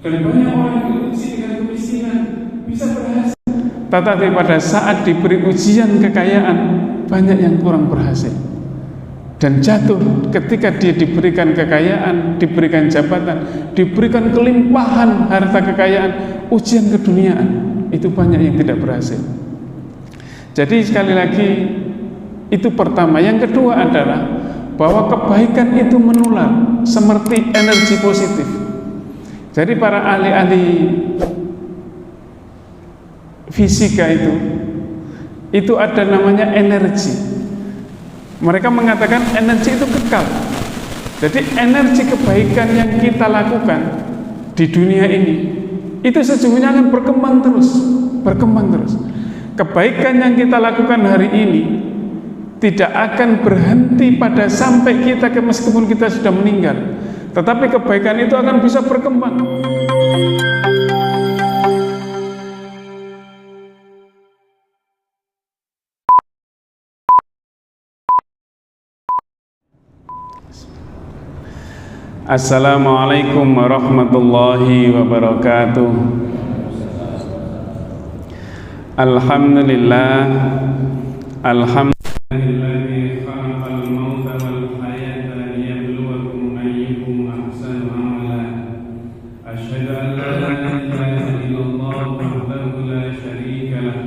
Dan banyak orang diuji dengan kemiskinan bisa berhasil. Tetapi pada saat diberi ujian kekayaan, banyak yang kurang berhasil dan jatuh ketika dia diberikan kekayaan, diberikan jabatan, diberikan kelimpahan harta kekayaan, ujian keduniaan, itu banyak yang tidak berhasil. Jadi sekali lagi, itu pertama. Yang kedua adalah bahwa kebaikan itu menular seperti energi positif. Jadi para ahli-ahli fisika itu ada namanya energi. Mereka mengatakan energi itu kekal. Jadi energi kebaikan yang kita lakukan di dunia ini itu sesungguhnya akan berkembang terus. Kebaikan yang kita lakukan hari ini tidak akan berhenti pada sampai kita meskipun kita sudah meninggal. Tetapi kebaikan itu akan bisa berkembang. Assalamualaikum warahmatullahi wabarakatuh. Alhamdulillah, alhamdulillahi khalaqal mauta wal hayata liyabluwakum ayyukum ahsanu amala. Asyhadu an la ilaha illallah wahdahu la syarika lah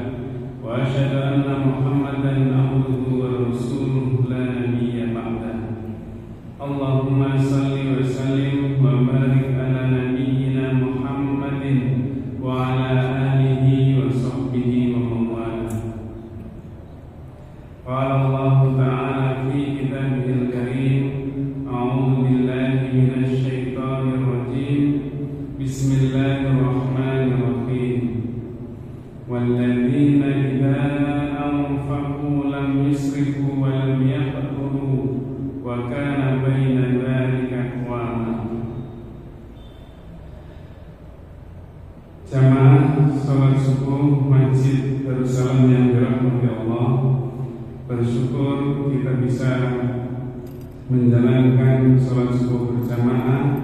wa asyhadu anna Muhammadan abduhu wa rasuluhu la nabiyya ba'dah. Allahumma salli wa sallim wa barik ala nabiyyina Muhammadin wa ala alihi wa sahbihi wa mawala. Qala Allah ta'ala fi kitabihil karim, a'udzu billahi minasy syaithanir rajim. Bismillahirrahmanirrahim. Walladzina idza anfaqu lam yusrifu wa lam yaqturu wa kana baina dzalika qawama. Jamaah salat subuh Masjid Darussalam yang dirahmati Allah, bersyukur kita bisa menjalankan salat subuh berjamaah.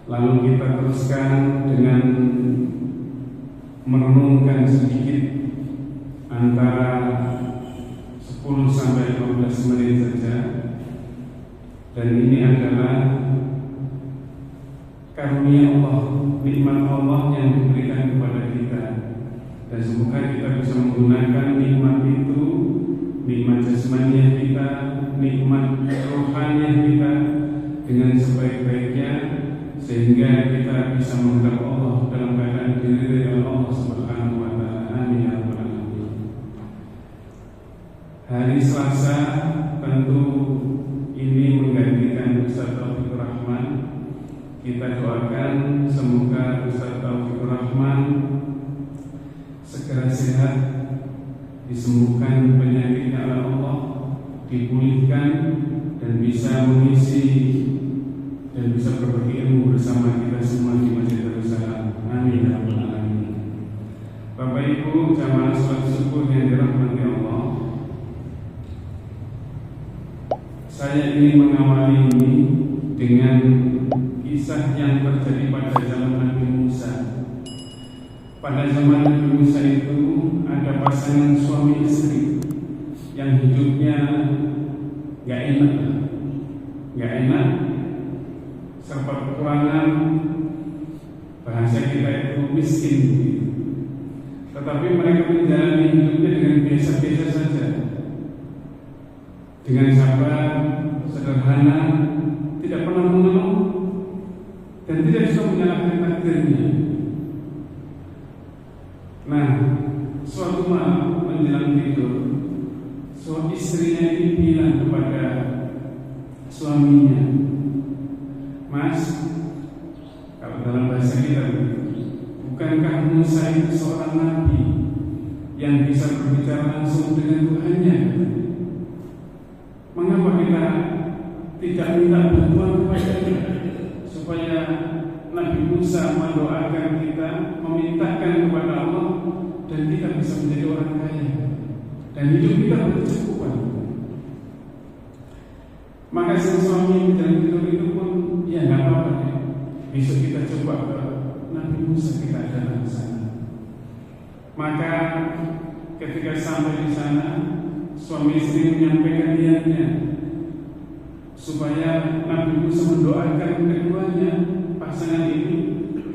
Lalu kita teruskan dengan merenungkan sedikit antara 10 sampai 15 menit saja. Dan ini adalah karunia Allah, nikmat Allah yang diberikan kepada kita. Dan semoga kita bisa menggunakan nikmat itu, nikmat jasmaniah kita, nikmat rohaniah kita dengan sebaik-baiknya, sehingga kita bisa menghadap Allah dalam keadaan diridhoi oleh Allah Subhanahu wa taala. Amin ya rabbal alamin. Hari Selasa tentu ini menggantikan Ustaz Taufikur Rahman. Kita doakan semoga Ustaz Taufikur Rahman segera sehat, disembuhkan penyakitnya oleh Allah, dipulihkan dan bisa mengisi dan bisa berbagi ilmu bersama kita semua di Masjid Darussalam. Amin ya rabbal alamin. Bapak Ibu jamaah salat subuh yang dirahmati Allah, saya ingin mengawali ini dengan kisah yang terjadi pada zaman Nabi Musa. Pada zaman Nabi Musa itu ada pasangan suami istri yang hidupnya gak enak, serba kekurangan, bahasa kita itu miskin. Tetapi mereka menjalani hidupnya dengan biasa-biasa saja, dengan sabar, sederhana, tidak pernah mengeluh dan tidak bisa menyalahkan takdirnya. Nah, suatu malam menjelang tidur, suami istrinya ini bilang kepada suaminya, "Mas, kalau dalam bahasa kita, bukankah Musa itu seorang nabi yang bisa berbicara langsung dengan Tuhannya? Mengapa kita tidak minta bantuan kepadanya supaya Nabi Musa mendoakan kita, memintakan kepada Allah, dan kita bisa menjadi orang kaya dan hidup kita berkecukupan?" Maka sang suami menjalani tidur itu pun, ya nggak apa-apa deh, besok kita coba ke Nabi Musa, kita datang ke sana. Maka ketika sampai di sana, suami istri menyampaikan niatnya supaya Nabi Musa mendoakan keduanya, pasangan ini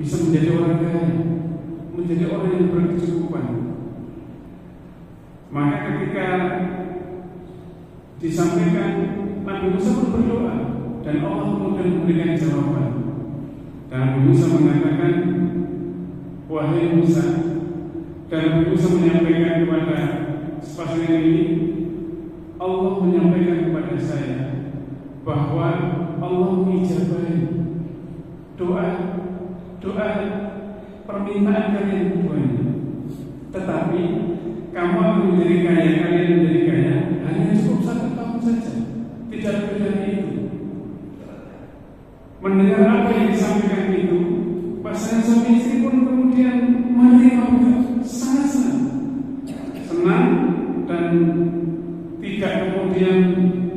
bisa menjadi orang kaya, menjadi orang yang berkecukupan. Maka ketika disampaikan, Nabi Musa pun berdoa dan Allah kemudian memberikan jawaban. Dan Nabi Musa mengatakan, wahai Musa, dan Nabi Musa menyampaikan kepada pasangan ini, Allah menyampaikan kepada saya bahwa Allah mengijabahi doa permintaan kalian keduanya. Tetapi kamu akan menjadi kaya, kalian menjadi kaya hanya cukup 1 tahun saja, tidak lebih dari itu. Mendengar apa yang disampaikan itu, pasangan suami istri pun kemudian menerima, sangat senang dan tidak kemudian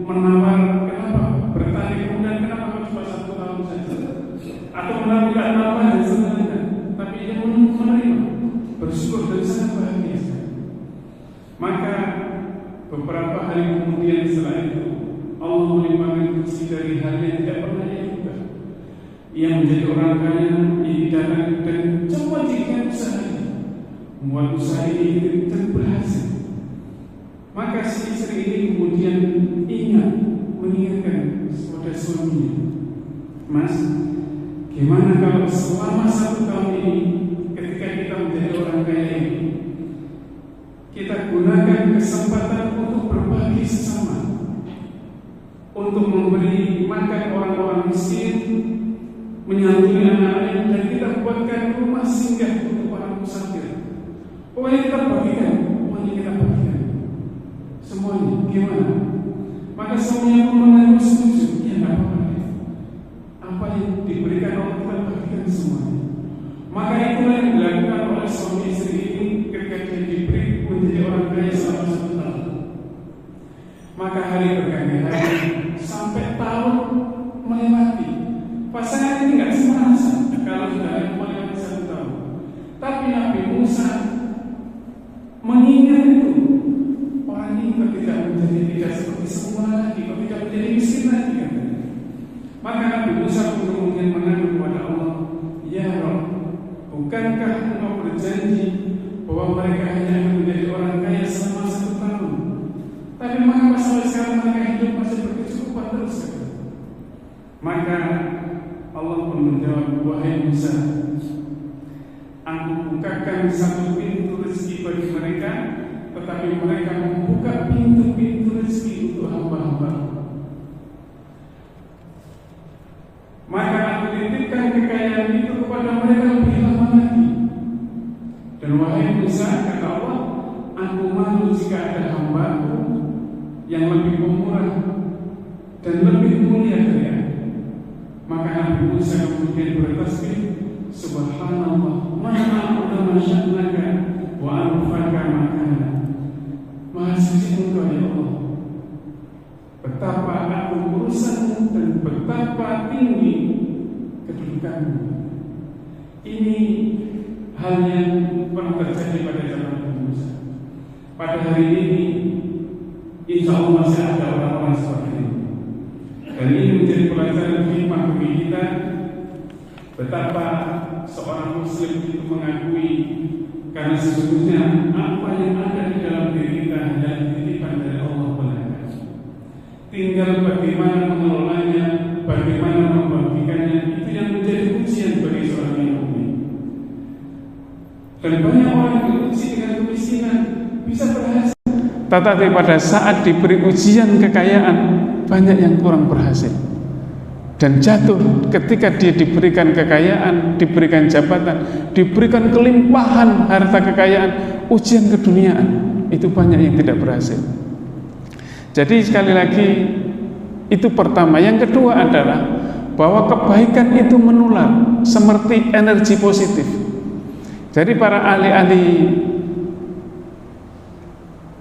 menawar kenapa bertanya kemudian kenapa cuma 1 tahun saja, atau melakukan apa dan sebagainya, tapi ia menerima, bersyukur dan sangat bahagia. Maka beberapa hari kemudian setelah itu Allah melimpahkan rezeki dari hal yang tidak pernah ia duga. Ia menjadi orang kaya yang datang dan coba jika usahanya, membuat usaha ini dan berhasil. Maka si istri ini kemudian mengingatkan kepada suaminya, Mas, gimana kalau selama 1 tahun ini ketika kita menjadi orang kaya ini, kita gunakan kesempatan untuk berbagi sesama, untuk memberi makan orang-orang miskin, menyantuni anak-anak, dan kita buatkan rumah singgah untuk para musafir. Pokoknya kita bagikan semuanya. Gimana? Maka semuanya pun mengaku setuju. Ya tidak apa-apa. Apa yang diberikan Allah kita bagikan semuanya. Maka itulah yang dilakukan oleh suami istri ini ketika dia diberi menjadi orang kaya selama 1 tahun. Maka hari berganti hari sampai tahun melewati, pasangan ini tidak semasa kalau sudah melewati 1 tahun. Tapi Nabi Musa mengingat itu, orang ini ketika menjadi tidak seperti semua lagi, ketika menjadi miskin lagi kan? Maka Nabi Musa pun kemudian mengadu kepada Allah, ya Rabb, bukankah engkau berjanji bahwa mereka hanya akan menjadi orang kaya selama 1 tahun? Tapi mengapa sampai sekarang mereka hidup masih berkecukupan terus? Maka Allah pun menjawab, wahai Musa, aku bukakan 1 pintu rezeki bagi mereka, tetapi mereka membuka pintu-pintu rezeki untuk hamba-hamba. Maka aku titipkan kekayaan itu kepada mereka lebih lama lagi. Dan wahai Musa, kata Allah, aku malu jika ada hamba-Ku yang lebih pemurah dan lebih mulia dari aku. Maka Nabi Musa kemudian bertasbih, Subhanallah, ma'a'udama sya'naka wa anfaka makana. Maha suci Engkau ya Allah, betapa aku urusanmu dan betapa tinggi kedudukanmu. Ini hal yang pernah terjadi pada zaman Nabi Musa. Pada hari ini insya Allah masih ada orang-orang seperti ini. Dan ini menjadi pelajaran hikmah bagi kita, betapa seorang muslim itu mengakui, karena sesungguhnya apa yang ada di dalam diri kita adalah titipan dari Allah belaka. Tinggal bagaimana mengelolanya, bagaimana membagikannya, itu yang menjadi ujian bagi seorang yang mukmin. Dan banyak orang yang diuji dengan kemiskinan bisa berhasil, tetapi pada saat diberi ujian kekayaan, banyak yang kurang berhasil dan jatuh ketika dia diberikan kekayaan, diberikan jabatan, diberikan kelimpahan harta kekayaan, ujian keduniaan, itu banyak yang tidak berhasil. Jadi sekali lagi, itu pertama. Yang kedua adalah bahwa kebaikan itu menular seperti energi positif. Jadi para ahli-ahli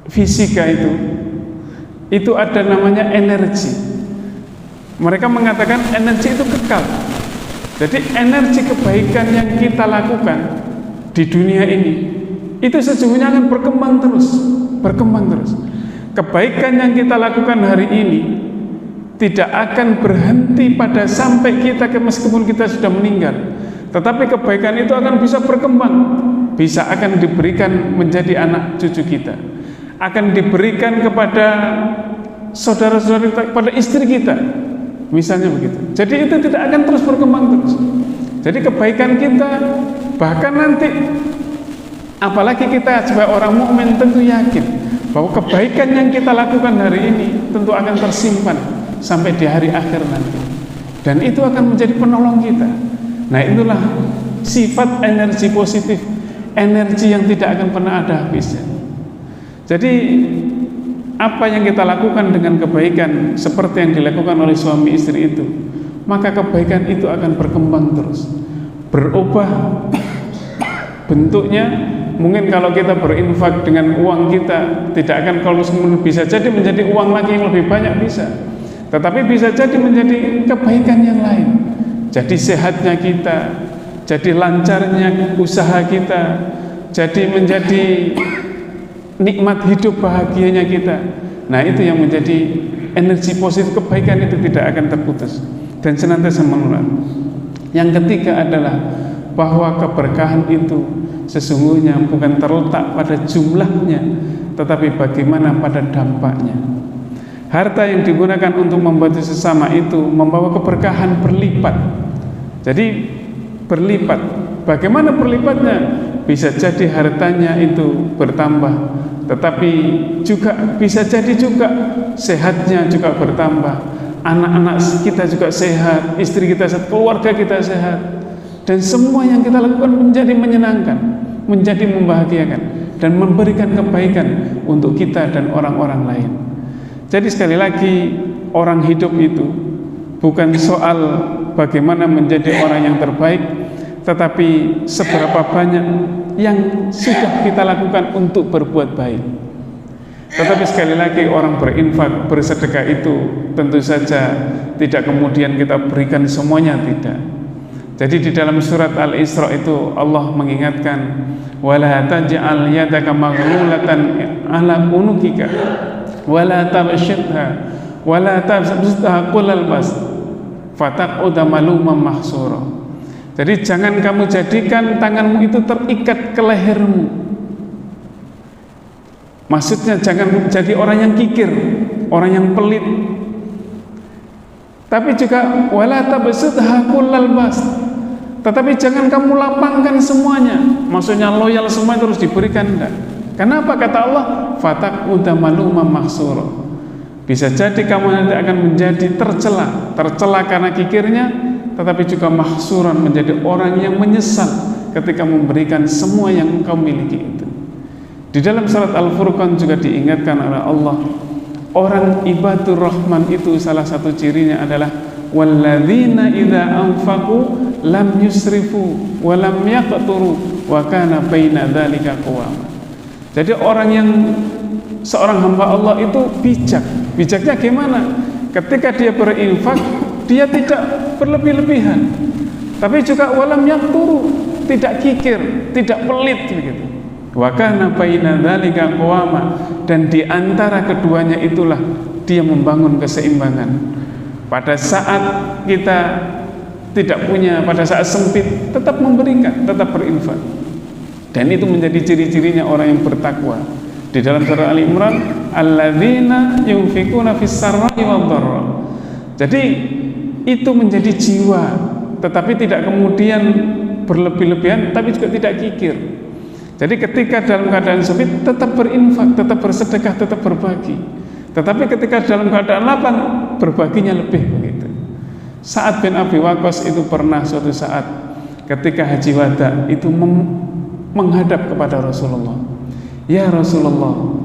fisika itu ada namanya energi. Mereka mengatakan energi itu kekal. Jadi energi kebaikan yang kita lakukan di dunia ini itu sesungguhnya akan berkembang terus. Kebaikan yang kita lakukan hari ini tidak akan berhenti pada sampai kita, meskipun kita sudah meninggal, tetapi kebaikan itu akan bisa berkembang, bisa akan diberikan menjadi anak cucu kita, akan diberikan kepada saudara-saudara kita, kepada istri kita, misalnya begitu. Jadi itu tidak akan terus berkembang terus. Jadi kebaikan kita, bahkan nanti apalagi kita sebagai orang mukmin tentu yakin bahwa kebaikan yang kita lakukan hari ini tentu akan tersimpan sampai di hari akhir nanti, dan itu akan menjadi penolong kita. Nah, itulah sifat energi positif, energi yang tidak akan pernah ada habisnya. Jadi apa yang kita lakukan dengan kebaikan seperti yang dilakukan oleh suami istri itu, maka kebaikan itu akan berkembang terus, berubah bentuknya. Mungkin kalau kita berinfak dengan uang kita, tidak akan, kalau bisa jadi menjadi uang lagi yang lebih banyak, bisa. Tetapi bisa jadi menjadi kebaikan yang lain. Jadi sehatnya kita, jadi lancarnya usaha kita, jadi menjadi nikmat hidup bahagianya kita. Nah, itu yang menjadi energi positif. Kebaikan itu tidak akan terputus dan senantiasa menular. Yang ketiga adalah bahwa keberkahan itu sesungguhnya bukan terletak pada jumlahnya, tetapi bagaimana pada dampaknya. Harta yang digunakan untuk membantu sesama itu membawa keberkahan berlipat. Jadi berlipat. Bagaimana berlipatnya? Bisa jadi hartanya itu bertambah, tetapi juga bisa jadi juga sehatnya juga bertambah. Anak-anak kita juga sehat, istri kita sehat, keluarga kita sehat. Dan semua yang kita lakukan menjadi menyenangkan, menjadi membahagiakan, dan memberikan kebaikan untuk kita dan orang-orang lain. Jadi sekali lagi, orang hidup itu bukan soal bagaimana menjadi orang yang terbaik, tetapi seberapa banyak yang sudah kita lakukan untuk berbuat baik. Tetapi sekali lagi, orang berinfak, bersedekah itu tentu saja tidak kemudian kita berikan semuanya, tidak. Jadi di dalam surat Al-Isra itu Allah mengingatkan, wala taj'al yadaka maghlulatan ala unukika wala tabshitha wala tabsutha kullal bas fataqud maluman mahsura. Jadi jangan kamu jadikan tanganmu itu terikat ke lehermu. Maksudnya jangan menjadi orang yang kikir, orang yang pelit. Tapi juga wala tabsutha kullal bas, tetapi jangan kamu lapangkan semuanya. Maksudnya loyal semua terus diberikan, enggak. Kenapa? Kata Allah, fataqud maluman mahsura. Bisa jadi kamu nanti akan menjadi tercela karena kikirnya, tetapi juga mahsuran, menjadi orang yang menyesal ketika memberikan semua yang engkau miliki itu. Di dalam surat Al-Furqan juga diingatkan oleh Allah, orang ibadur rahman itu salah satu cirinya adalah walladzina idza anfaqu lam yusrifu wa lam yaqturu wa kana baina dzalika qawama. Jadi orang yang seorang hamba Allah itu bijak. Bijaknya gimana? Ketika dia berinfak, dia tidak berlebih-lebihan, tapi juga walam yaqturu, tidak kikir, tidak pelit begitu. Wa kana baina dzalika qawama, dan di antara keduanya itulah dia membangun keseimbangan. Pada saat kita tidak punya, pada saat sempit, tetap memberikan, tetap berinfak. Dan itu menjadi ciri-cirinya orang yang bertakwa. Di dalam surah Ali Imran, alladzina yunfikuna fis sarra'i wad dharra. Jadi itu menjadi jiwa, tetapi tidak kemudian berlebih-lebihan, tapi juga tidak kikir. Jadi ketika dalam keadaan sempit tetap berinfak, tetap bersedekah, tetap berbagi. Tetapi ketika dalam keadaan lapang, berbaginya lebih begitu. Sa'ad bin Abi Waqqas itu pernah suatu saat ketika haji wada itu menghadap kepada Rasulullah. Ya Rasulullah,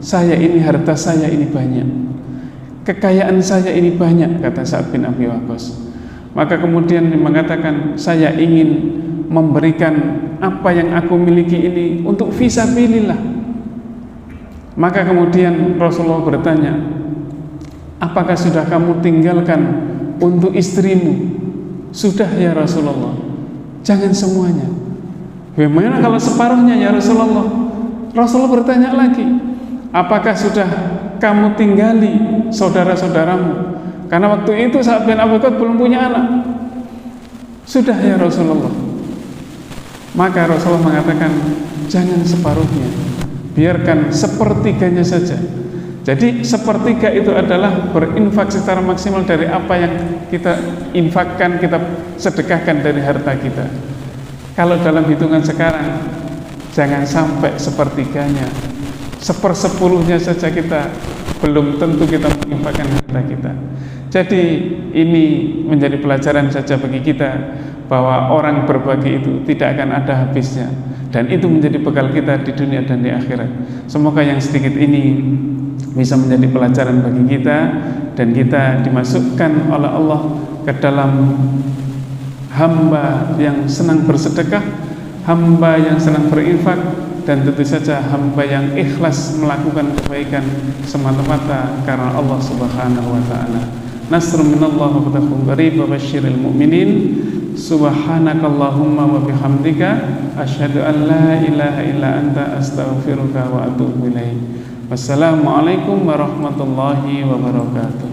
saya ini, harta saya ini banyak, kekayaan saya ini banyak, kata Sa'ad bin Abi Waqqas. Maka kemudian mengatakan, saya ingin memberikan apa yang aku miliki ini untuk fisabilillah. Maka kemudian Rasulullah bertanya, apakah sudah kamu tinggalkan untuk istrimu Sudah ya Rasulullah, jangan semuanya. Bagaimana kalau separuhnya ya Rasulullah? Rasulullah bertanya lagi, apakah sudah kamu tinggali saudara-saudaramu? Karena waktu itu Sa'ad bin Abi Waqqas belum punya anak. Sudah ya Rasulullah. Maka Rasulullah mengatakan, jangan separuhnya, biarkan sepertiganya saja. Jadi sepertiga itu adalah berinfak secara maksimal dari apa yang kita infakkan, kita sedekahkan dari harta kita. Kalau dalam hitungan sekarang, jangan sampai sepertiganya, 1/10 saja kita belum tentu kita menginfakkan harta kita. Jadi ini menjadi pelajaran saja bagi kita bahwa orang berbagi itu tidak akan ada habisnya, dan itu menjadi bekal kita di dunia dan di akhirat. Semoga yang sedikit ini bisa menjadi pelajaran bagi kita, dan kita dimasukkan oleh Allah ke dalam hamba yang senang bersedekah, hamba yang senang berinfak, dan tentu saja hamba yang ikhlas melakukan kebaikan semata-mata karena Allah Subhanahu wa taala. Nasrun minallah wa fathun qarib wa basyiril mu'minin. Subhanakallahumma wa bihamdika asyhadu an la ilaha illa anta astaghfiruka wa atubu ilaik. Wassalamualaikum warahmatullahi wabarakatuh.